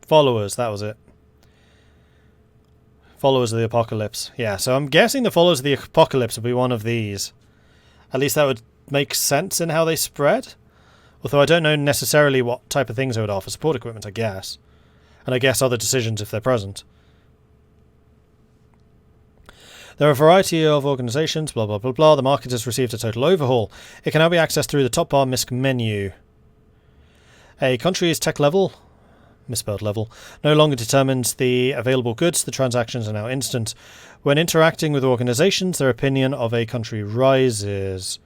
Followers, that was it. Followers of the apocalypse. Yeah, so I'm guessing the followers of the apocalypse will be one of these. At least that would make sense in how they spread. Although I don't know necessarily what type of things they would offer. Support equipment, I guess. And I guess other decisions if they're present. There are a variety of organisations, blah blah blah blah. The market has received a total overhaul. It can now be accessed through the top bar MISC menu. A country's tech level, misspelled level, no longer determines the available goods. The transactions are now instant. When interacting with organisations, their opinion of a country rises.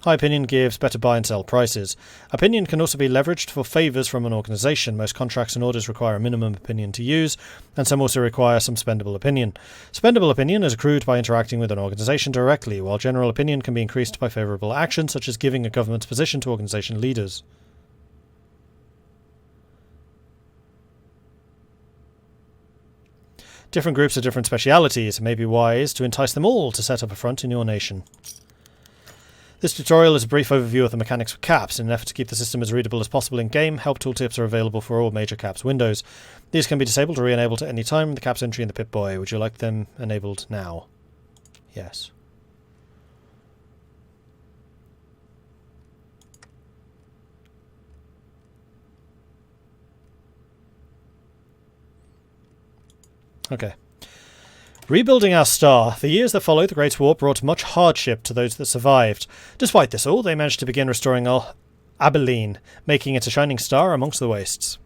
High opinion gives better buy and sell prices. Opinion can also be leveraged for favours from an organisation. Most contracts and orders require a minimum opinion to use, and some also require some spendable opinion. Spendable opinion is accrued by interacting with an organisation directly, while general opinion can be increased by favourable action, such as giving a government's position to organisation leaders. Different groups have different specialities. It may be wise to entice them all to set up a front in your nation. This tutorial is a brief overview of the mechanics of caps. In an effort to keep the system as readable as possible in-game, help tooltips are available for all major caps windows. These can be disabled or re-enabled at any time. The caps entry in the Pip-Boy. Would you like them enabled now? Yes. Okay. Rebuilding our star. The years that followed the Great War brought much hardship to those that survived. Despite this all, they managed to begin restoring Abilene, making it a shining star amongst the wastes.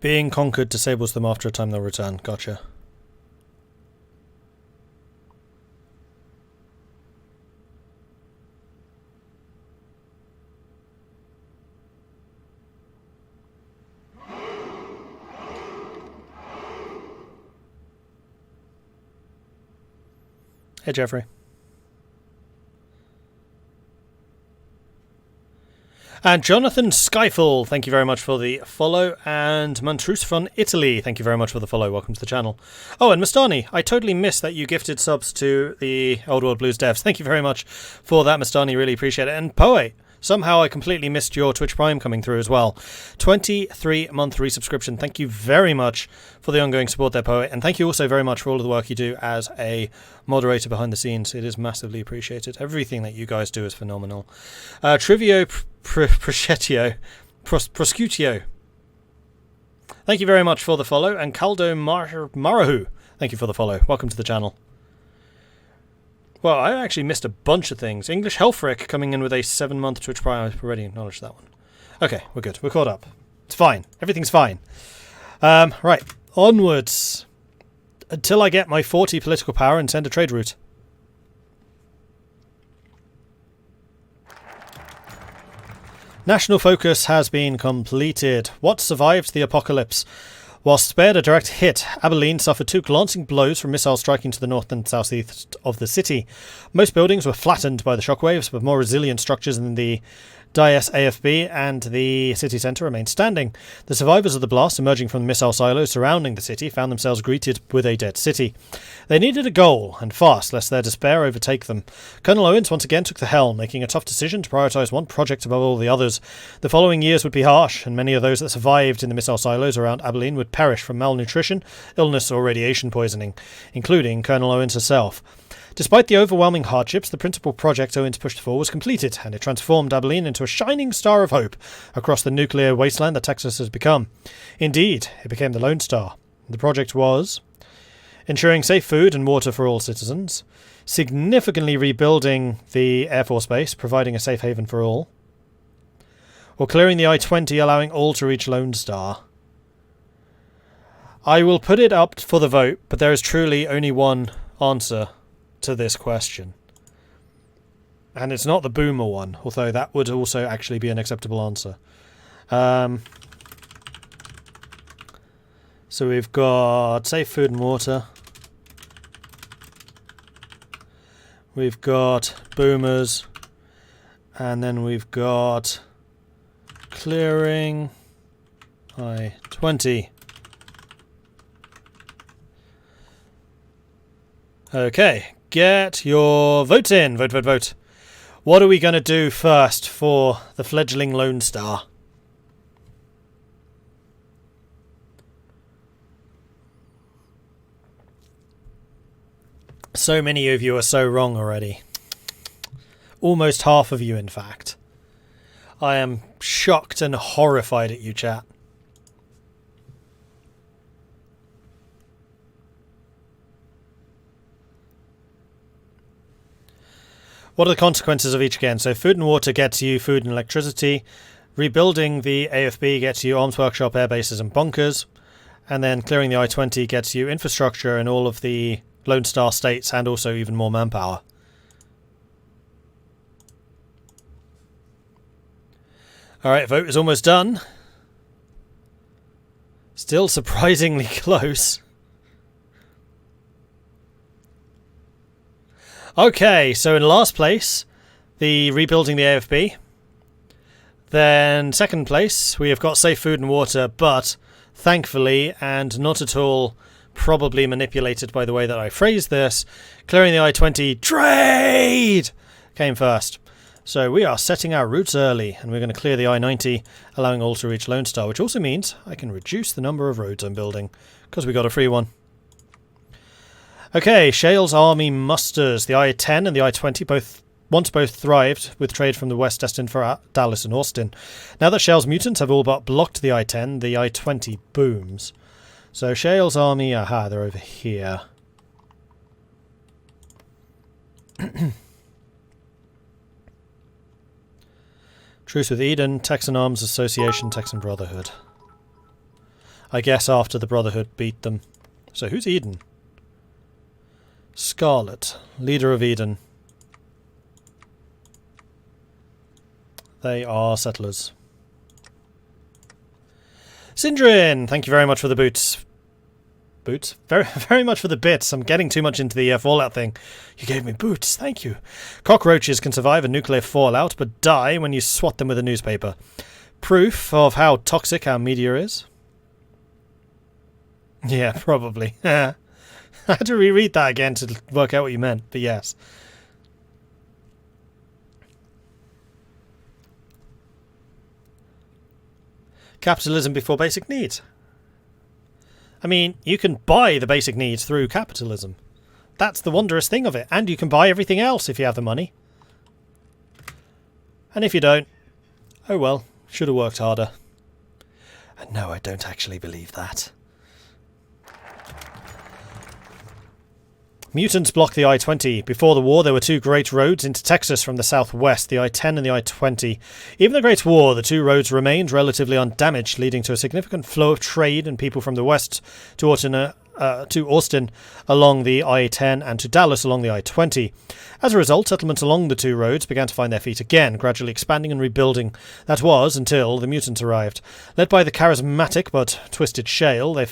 Being conquered disables them after a time they'll return. Gotcha. Hey, Jeffrey. And Jonathan Skyfall, thank you very much for the follow. And Montrus from Italy, thank you very much for the follow. Welcome to the channel. Oh, and Mastani, I totally missed that you gifted subs to the Old World Blues devs. Thank you very much for that, Mastani. Really appreciate it. And Poe, somehow I completely missed your Twitch Prime coming through as well. 23-month resubscription. Thank you very much for the ongoing support there, Poe. And thank you also very much for all of the work you do as a moderator behind the scenes. It is massively appreciated. Everything that you guys do is phenomenal. Trivio Proscutio. Thank you very much for the follow. And Caldo Marahu, thank you for the follow. Welcome to the channel. Well, I actually missed a bunch of things. English Helfrick coming in with a 7-month Twitch Prime. I've already acknowledged that one. Okay, we're good. We're caught up. It's fine. Everything's fine. Right. Onwards. Until I get my 40 political power and send a trade route. National focus has been completed. What survived the apocalypse? While spared a direct hit, Abilene suffered 2 glancing blows from missiles striking to the north and southeast of the city. Most buildings were flattened by the shockwaves, but more resilient structures in the Dias AFB and the city centre remained standing. The survivors of the blast, emerging from the missile silos surrounding the city, found themselves greeted with a dead city. They needed a goal, and fast, lest their despair overtake them. Colonel Owens once again took the helm, making a tough decision to prioritise one project above all the others. The following years would be harsh, and many of those that survived in the missile silos around Abilene would perish from malnutrition, illness or radiation poisoning, including Colonel Owens herself. Despite the overwhelming hardships, the principal project Owens pushed for was completed, and it transformed Abilene into a shining star of hope across the nuclear wasteland that Texas has become. Indeed, it became the Lone Star. The project was ensuring safe food and water for all citizens, significantly rebuilding the Air Force Base, providing a safe haven for all, or clearing the I-20, allowing all to reach Lone Star. I will put it up for the vote, but there is truly only one answer to this question. And it's not the boomer one, although that would also actually be an acceptable answer. So we've got safe food and water. We've got boomers. And then we've got clearing I-20. Okay, get your votes in. Vote, vote, vote. What are we going to do first for the fledgling Lone Star? So many of you are so wrong already. Almost half of you, in fact. I am shocked and horrified at you, chat. What are the consequences of each again? So food and water gets you food and electricity. Rebuilding the AFB gets you arms workshop, air bases and bunkers. And then clearing the I-20 gets you infrastructure in all of the Lone Star states and also even more manpower. Alright, vote is almost done. Still surprisingly close. Okay, so in last place, the rebuilding the AFB. Then second place, we have got safe food and water, but thankfully, and not at all probably manipulated by the way that I phrased this, clearing the I-20 trade came first. So we are setting our routes early, and we're going to clear the I-90, allowing all to reach Lone Star, which also means I can reduce the number of roads I'm building, because we got a free one. Okay, Shale's army musters. The I-10 and the I-20 once both thrived with trade from the west destined for Dallas and Austin. Now that Shale's mutants have all but blocked the I-10, the I-20 booms. So Shale's army, aha, they're over here. Truce with Eden, Texan Arms Association, Texan Brotherhood. I guess after the Brotherhood beat them. So who's Eden? Scarlet, leader of Eden. They are settlers. Sindrin, thank you very much for the boots. Boots? Very much for the bits. I'm getting too much into the fallout thing. You gave me boots, thank you. Cockroaches can survive a nuclear fallout, but die when you swat them with a newspaper. Proof of how toxic our media is? Yeah, probably. I had to reread that again to work out what you meant, but yes. Capitalism before basic needs. I mean, you can buy the basic needs through capitalism. That's the wondrous thing of it. And you can buy everything else if you have the money. And if you don't, oh well, should have worked harder. And no, I don't actually believe that. Mutants block the I-20. Before the war, there were two great roads into Texas from the southwest, the I-10 and the I-20. Even the Great War, the two roads remained relatively undamaged, leading to a significant flow of trade and people from the west to Austin along the I-10 and to Dallas along the I-20. As a result, settlements along the two roads began to find their feet again, gradually expanding and rebuilding. That was until the mutants arrived. Led by the charismatic but twisted Shale, they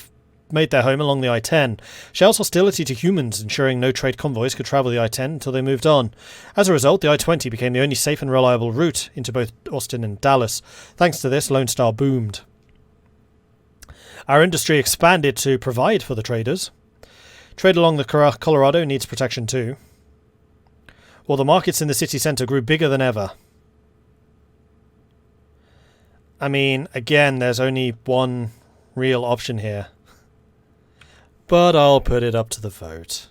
made their home along the I-10. Shale's hostility to humans, ensuring no trade convoys could travel the I-10 until they moved on. As a result, the I-20 became the only safe and reliable route into both Austin and Dallas. Thanks to this, Lone Star boomed. Our industry expanded to provide for the traders. Trade along the Colorado needs protection too. While the markets in the city centre grew bigger than ever. I mean, again, there's only one real option here. But I'll put it up to the vote.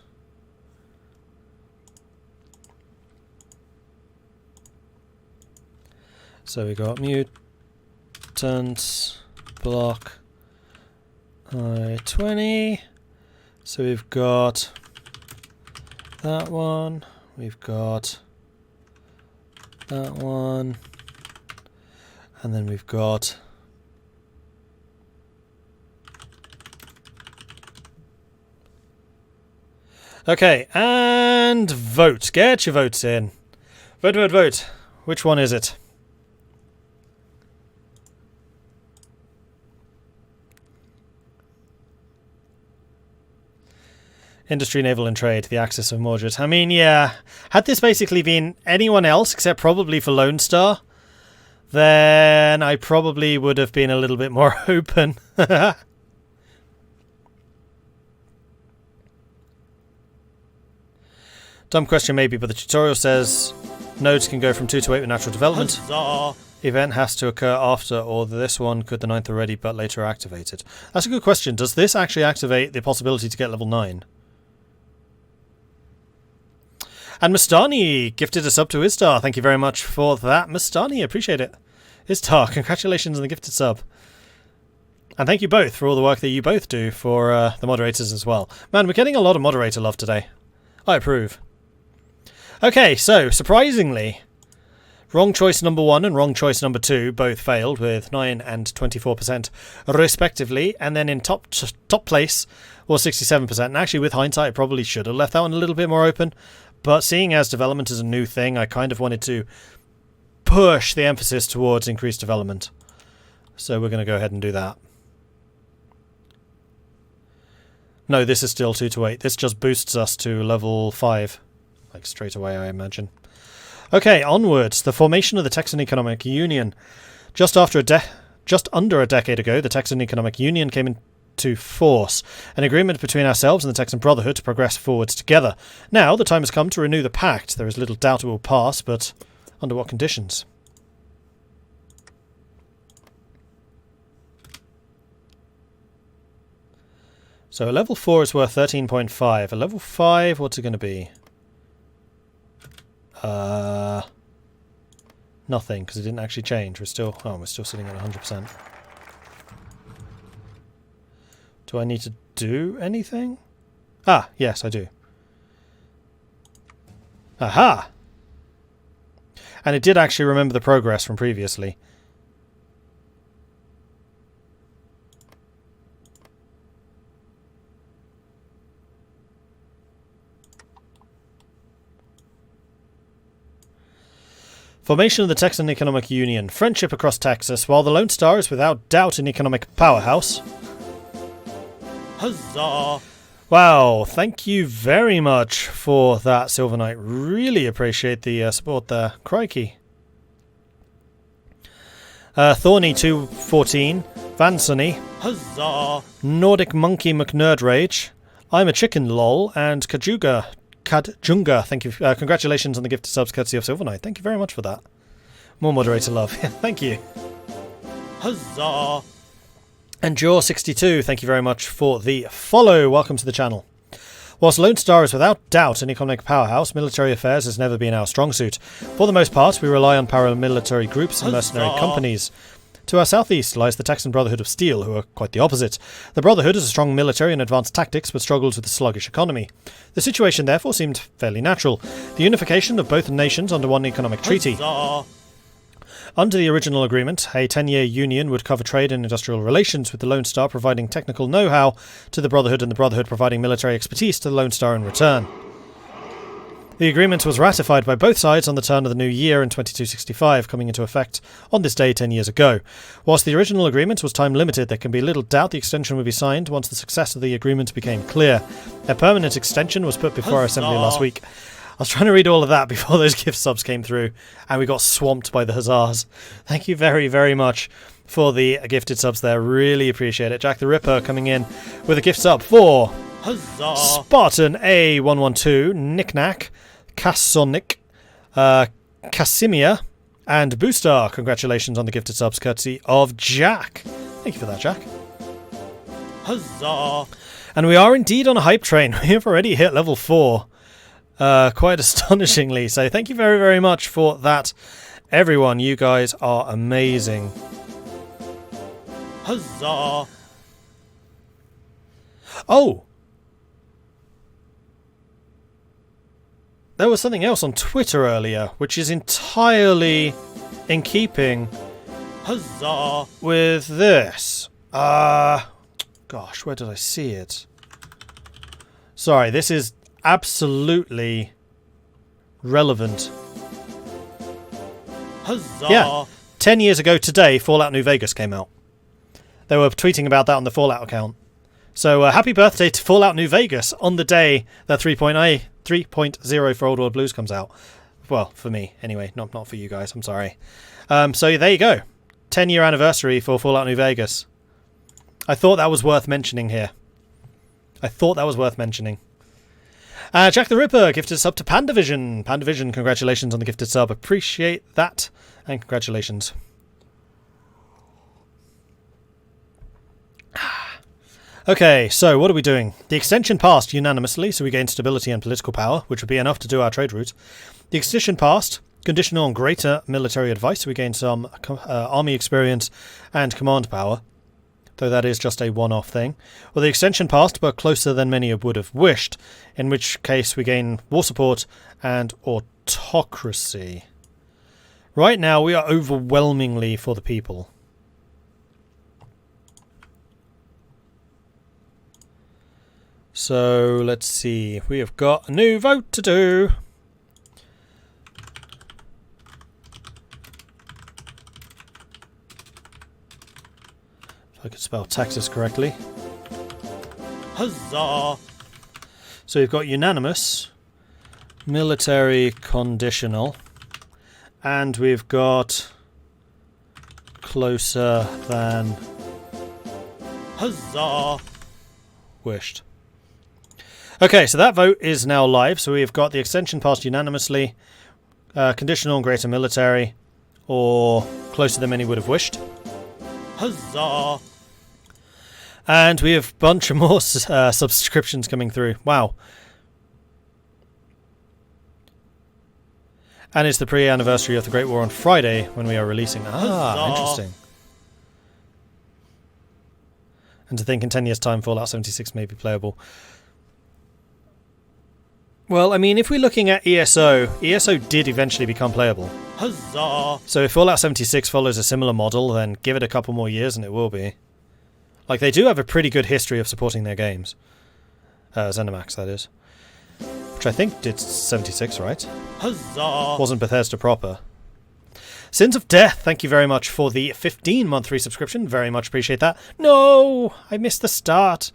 So we got mutants, block, I-20. So we've got that one, we've got that one, and then we've got okay, and vote. Get your votes in. Vote, vote, vote. Which one is it? Industry, naval and trade, the axis of Mordred. I mean, yeah. Had this basically been anyone else, except probably for Lone Star, then I probably would have been a little bit more open. Dumb question maybe, but the tutorial says nodes can go from 2 to 8 with natural development. Huzzah! Event has to occur after, or this one could the 9th already, but later activated. That's a good question. Does this actually activate the possibility to get level 9? And Mastani gifted a sub to Istar. Thank you very much for that, Mastani. Appreciate it. Istar, congratulations on the gifted sub. And thank you both for all the work that you both do for the moderators as well. Man, we're getting a lot of moderator love today. I approve. Okay, so, surprisingly, wrong choice number 1 and wrong choice number 2 both failed with 9 and 24% respectively, and then in top place was 67%. And actually, with hindsight, I probably should have left that one a little bit more open, but seeing as development is a new thing, I kind of wanted to push the emphasis towards increased development. So we're going to go ahead and do that. No, this is still 2 to 8. This just boosts us to level 5. Like straight away, I imagine. Okay, onwards. The formation of the Texan Economic Union. Just under a decade ago, the Texan Economic Union came into force. An agreement between ourselves and the Texan Brotherhood to progress forwards together. Now, the time has come to renew the pact. There is little doubt it will pass, but under what conditions? So a level 4 is worth 13.5. A level 5, what's it going to be? Nothing, because it didn't actually change. We're still sitting at 100%. Do I need to do anything? Ah, yes, I do. Aha! And it did actually remember the progress from previously. Formation of the Texan Economic Union. Friendship across Texas. While the Lone Star is without doubt an economic powerhouse. Huzzah! Wow, thank you very much for that, Silver Knight. Really appreciate the support there. Crikey. Thorny 214. Vansony. Huzzah! Nordic Monkey McNerdrage. I'm a Chicken Lol. And Kajunga, thank you. Congratulations on the gift of subs courtesy of Silver Knight. Thank you very much for that. More moderator love. Thank you. Huzzah! And Jaw62, thank you very much for the follow. Welcome to the channel. Whilst Lone Star is without doubt an economic powerhouse, military affairs has never been our strong suit. For the most part, we rely on paramilitary groups and mercenary companies. To our southeast lies the Texan Brotherhood of Steel, who are quite the opposite. The Brotherhood has a strong military and advanced tactics, but struggles with a sluggish economy. The situation therefore seemed fairly natural. The unification of both nations under one economic treaty. Huzzah! Under the original agreement, a 10-year union would cover trade and industrial relations, with the Lone Star providing technical know-how to the Brotherhood and the Brotherhood providing military expertise to the Lone Star in return. The agreement was ratified by both sides on the turn of the new year in 2265, coming into effect on this day 10 years ago. Whilst the original agreement was time-limited, there can be little doubt the extension would be signed once the success of the agreement became clear. A permanent extension was put before our assembly last week. I was trying to read all of that before those gift subs came through, and we got swamped by the huzzahs. Thank you very, very much for the gifted subs there. Really appreciate it. Jack the Ripper coming in with a gift sub for Huzzah! Spartan A112, Knickknack, Cassonic, Casimir, and Boostar. Congratulations on the gifted subs courtesy of Jack. Thank you for that, Jack. Huzzah! And we are indeed on a hype train. We have already hit level 4. Quite astonishingly. So thank you very, very much for that, everyone. You guys are amazing. Huzzah! Oh! There was something else on Twitter earlier, which is entirely in keeping Huzzah! with this. Gosh, where did I see it? Sorry, this is absolutely relevant. Huzzah! Yeah, 10 years ago today, Fallout New Vegas came out. They were tweeting about that on the Fallout account. So happy birthday to Fallout New Vegas on the day that 3.0 for Old World Blues comes out. Well, for me, anyway. Not for you guys. I'm sorry. So there you go. 10-year anniversary for Fallout New Vegas. I thought that was worth mentioning here. Jack the Ripper gifted a sub to Pandavision. Pandavision, congratulations on the gifted sub. Appreciate that. And congratulations. Okay, so what are we doing? The extension passed unanimously, so we gained stability and political power, which would be enough to do our trade route. The extension passed, conditional on greater military advice, so we gained some army experience and command power, though that is just a one-off thing. Well, the extension passed, but closer than many would have wished, in which case we gain war support and autocracy. Right now, we are overwhelmingly for the people. So, let's see. We have got a new vote to do. If I could spell Texas correctly. Huzzah! So we've got unanimous, military conditional, and we've got closer than Huzzah! wished. Okay, so that vote is now live. So we've got the extension passed unanimously, conditional on greater military, or closer than many would have wished. Huzzah! And we have a bunch of more subscriptions coming through. Wow. And it's the pre-anniversary of the Great War on Friday when we are releasing. Ah, interesting. And to think in 10 years' time Fallout 76 may be playable. Well, I mean, if we're looking at ESO did eventually become playable. Huzzah! So if Fallout 76 follows a similar model, then give it a couple more years and it will be. Like, they do have a pretty good history of supporting their games. ZeniMax, that is. Which I think did 76, right? Huzzah! Wasn't Bethesda proper. Sins of Death, thank you very much for the 15-month resubscription. Very much appreciate that. No! I missed the start.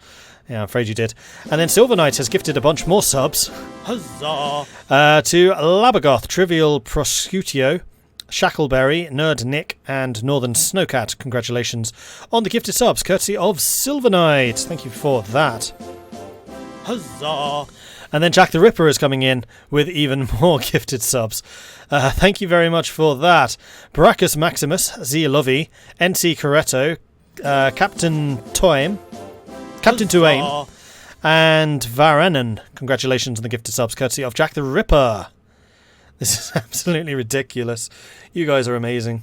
Yeah, I'm afraid you did. And then Silver Knight has gifted a bunch more subs. Huzzah! To Labagoth, Trivial Proscutio, Shackleberry, Nerd Nick, and Northern Snowcat. Congratulations on the gifted subs, courtesy of Silver Knight. Thank you for that. Huzzah! And then Jack the Ripper is coming in with even more gifted subs. Thank you very much for that. Baracus Maximus, Zialovi, NC Coretto, Captain Tuaim, and Varanen. Congratulations on the gifted subs, courtesy of Jack the Ripper. This is absolutely ridiculous. You guys are amazing.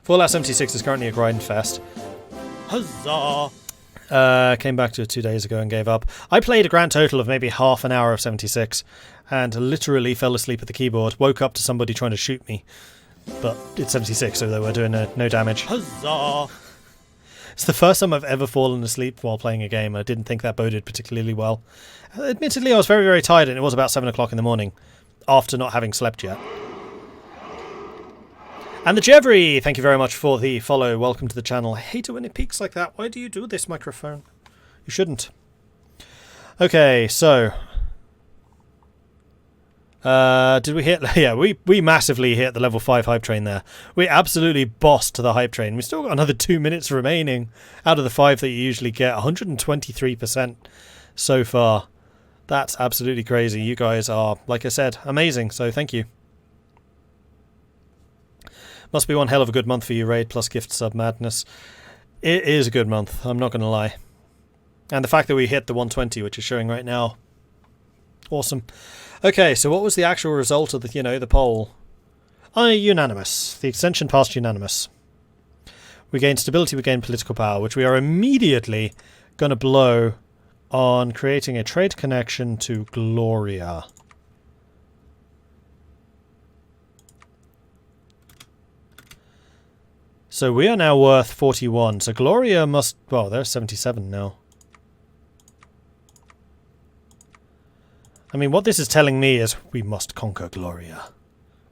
Fallout 76 is currently a grind fest. Huzzah! Came back to it 2 days ago and gave up. I played a grand total of maybe half an hour of 76 and literally fell asleep at the keyboard. Woke up to somebody trying to shoot me. But it's 76, so they were doing no damage. Huzzah! It's the first time I've ever fallen asleep while playing a game. I didn't think that boded particularly well. Admittedly, I was very, very tired, and it was about 7 o'clock in the morning after not having slept yet. And the Jevry, thank you very much for the follow. Welcome to the channel. I hate it when it peaks like that. Why do you do this, microphone? You shouldn't. Okay, so... did we hit... Yeah, we massively hit the level 5 hype train there. We absolutely bossed the hype train. We still got another 2 minutes remaining out of the 5 that you usually get. 123% so far. That's absolutely crazy. You guys are, like I said, amazing. So thank you. Must be one hell of a good month for you, Raid plus gift sub madness. It is a good month, I'm not going to lie. And the fact that we hit the 120, which is showing right now. Awesome. Okay, so what was the actual result of the, the poll? Unanimous. The extension passed unanimous. We gained stability, we gained political power, which we are immediately going to blow on creating a trade connection to Gloria. So we are now worth 41. So Gloria must... Well, they're 77 now. I mean, what this is telling me is we must conquer Gloria.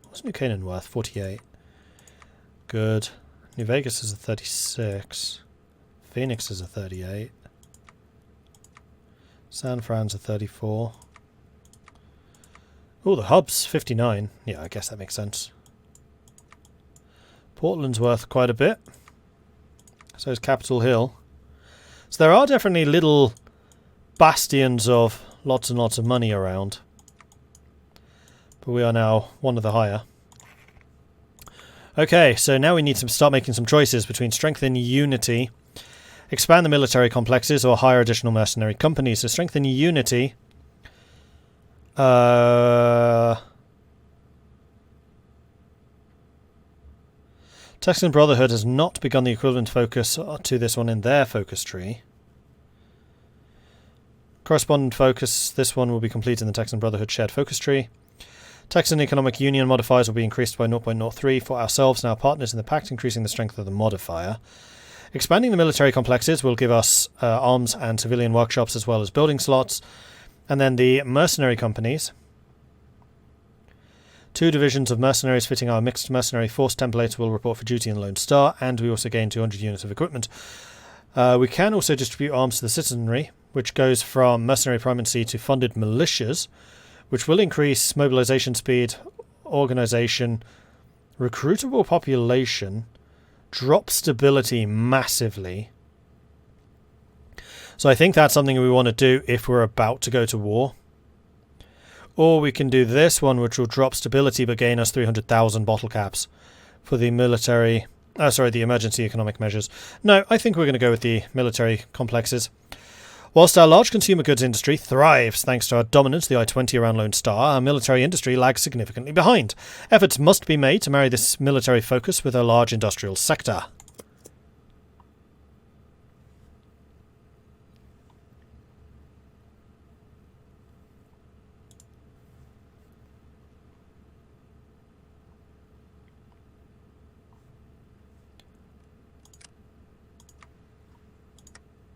What's New Canaan worth? 48. Good. New Vegas is a 36. Phoenix is a 38. San Fran's a 34. Oh, the hub's 59. Yeah, I guess that makes sense. Portland's worth quite a bit. So is Capitol Hill. So there are definitely little bastions of lots and lots of money around. But we are now one of the higher. Okay, so now we need to start making some choices between strengthen unity, expand the military complexes, or hire additional mercenary companies. So strengthen unity. Texan Brotherhood has not begun the equivalent focus to this one in their focus tree. Correspondent focus, this one will be complete in the Texan Brotherhood shared focus tree. Texan Economic Union modifiers will be increased by 0.03 for ourselves and our partners in the pact, increasing the strength of the modifier. Expanding the military complexes will give us arms and civilian workshops as well as building slots. And then the mercenary companies. 2 divisions of mercenaries fitting our mixed mercenary force template will report for duty in Lone Star, and we also gain 200 units of equipment. We can also distribute arms to the citizenry, which goes from mercenary primacy to funded militias, which will increase mobilization speed, organization, recruitable population, drop stability massively. So I think that's something we want to do if we're about to go to war. Or we can do this one, which will drop stability but gain us 300,000 bottle caps for the military... the emergency economic measures. No, I think we're going to go with the military complexes. Whilst our large consumer goods industry thrives thanks to our dominance, the I-20 around Lone Star, our military industry lags significantly behind. Efforts must be made to marry this military focus with a large industrial sector.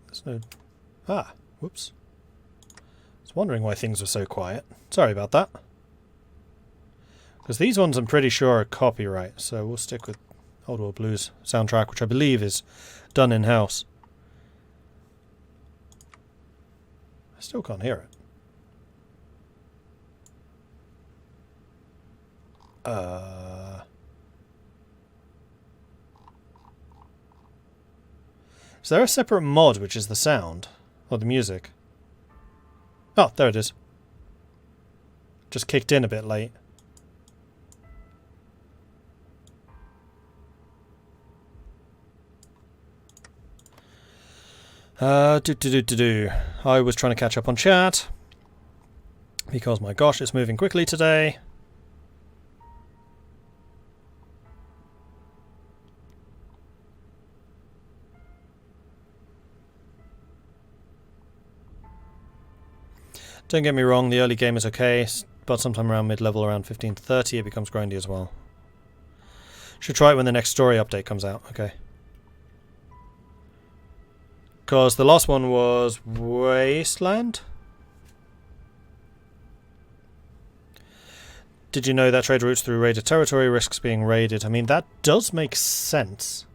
There's no... whoops. I was wondering why things were so quiet. Sorry about that. Because these ones I'm pretty sure are copyright, so we'll stick with Old World Blues soundtrack, which I believe is done in-house. I still can't hear it. Is there a separate mod which is the sound? Or the music? Oh, there it is. Just kicked in a bit late. I was trying to catch up on chat. Because my gosh, it's moving quickly today. Don't get me wrong, the early game is okay, but sometime around mid-level, around 15 to 30, it becomes grindy as well. Should try it when the next story update comes out, okay. Because the last one was Wasteland? Did you know that trade routes through raided territory risks being raided? I mean, that does make sense.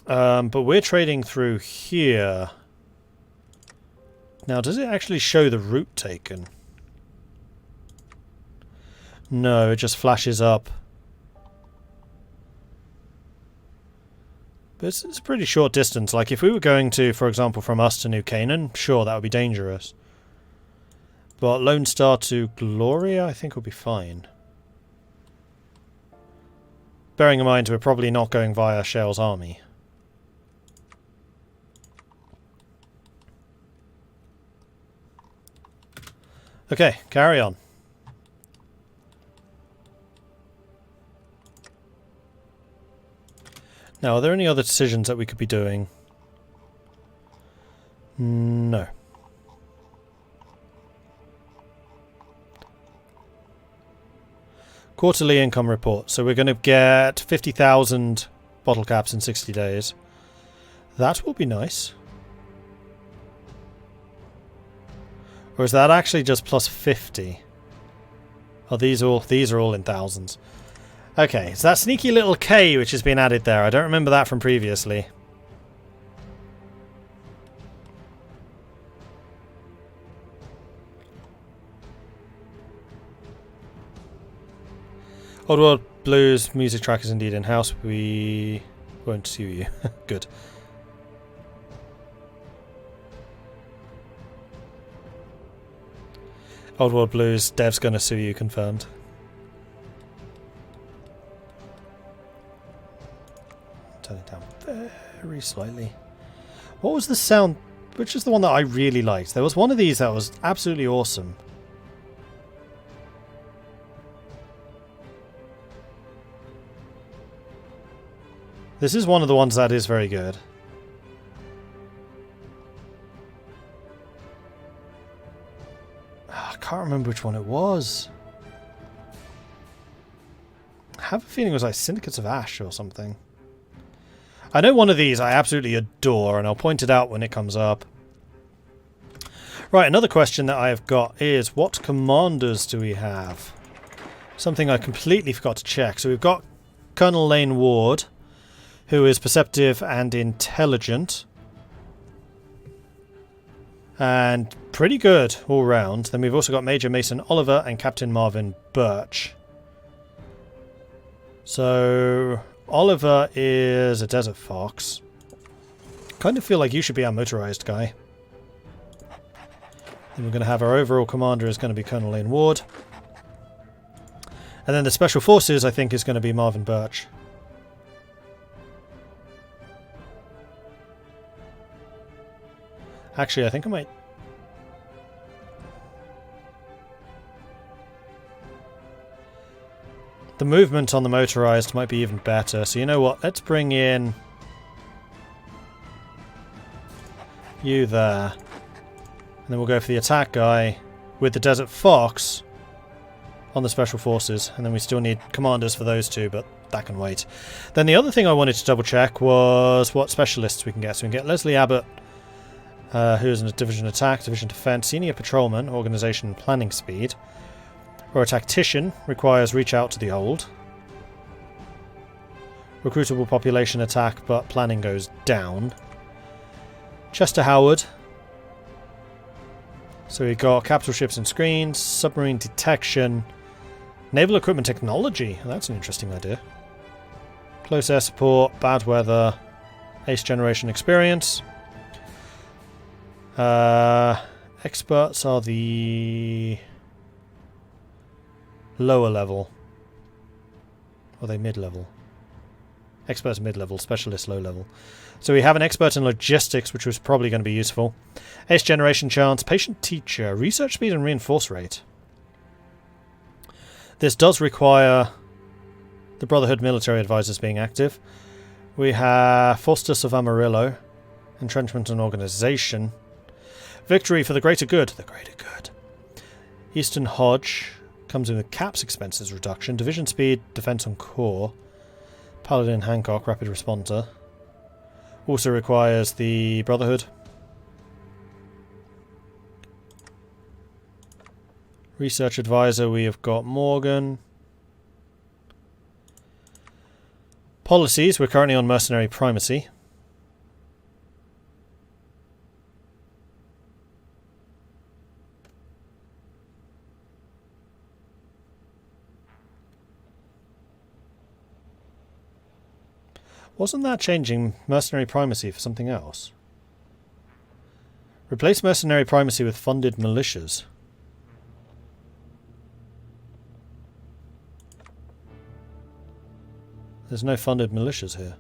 But we're trading through here. Now, does it actually show the route taken? No, it just flashes up. But it's a pretty short distance. Like, if we were going to, for example, from us to New Canaan, sure, that would be dangerous. But Lone Star to Gloria, I think, would be fine. Bearing in mind, we're probably not going via Shell's army. Okay, carry on. Now, are there any other decisions that we could be doing? No. Quarterly income report. So we're going to get 50,000 bottle caps in 60 days. That will be nice. Or is that actually just plus 50? Oh, these are all in thousands. Okay, so that sneaky little K which has been added there. I don't remember that from previously. Old World Blues music track is indeed in-house. We won't sue you. Good. Old World Blues, dev's gonna sue you, confirmed. Turn it down very slightly. What was the sound? Which is the one that I really liked? There was one of these that was absolutely awesome. This is one of the ones that is very good. I can't remember which one it was. I have a feeling it was like Syndicates of Ash or something. I know one of these I absolutely adore, and I'll point it out when it comes up. Right, another question that I have got is, what commanders do we have? Something I completely forgot to check. So we've got Colonel Lane Ward, who is perceptive and intelligent. And pretty good all round. Then we've also got Major Mason Oliver and Captain Marvin Birch. So Oliver is a desert fox. Kind of feel like you should be our motorized guy. Then we're going to have our overall commander is going to be Colonel Lane Ward. And then the Special Forces, I think, is going to be Marvin Birch. Actually, I think I might... The movement on the motorized might be even better. So you know what? Let's bring in... you there. And then we'll go for the attack guy with the Desert Fox on the Special Forces. And then we still need commanders for those two, but that can wait. Then the other thing I wanted to double check was what specialists we can get. So we can get Leslie Abbott, who is in a Division Attack, Division Defense, Senior Patrolman, Organization Planning Speed. Or a Tactician, requires Reach Out to the Old. Recruitable Population Attack, but planning goes down. Chester Howard. So we've got Capital Ships and Screens, Submarine Detection, Naval Equipment Technology. That's an interesting idea. Close Air Support, Bad Weather, Ace Generation Experience. Experts are the lower level. Or are they mid-level? Experts mid-level, specialists low-level. So we have an expert in logistics, which was probably going to be useful. Ace Generation Chance, Patient Teacher, Research Speed and Reinforce Rate. This does require the Brotherhood military advisors being active. We have Faustus of Amarillo, Entrenchment and Organization. Victory for the Greater Good. The Greater Good. Eastern Hodge comes in with Caps Expenses Reduction. Division Speed, Defense on Core. Paladin Hancock, Rapid Responder. Also requires the Brotherhood. Research Advisor, we have got Morgan. Policies, we're currently on Mercenary Primacy. Wasn't that changing Mercenary Primacy for something else? Replace Mercenary Primacy with Funded Militias. There's no funded militias here.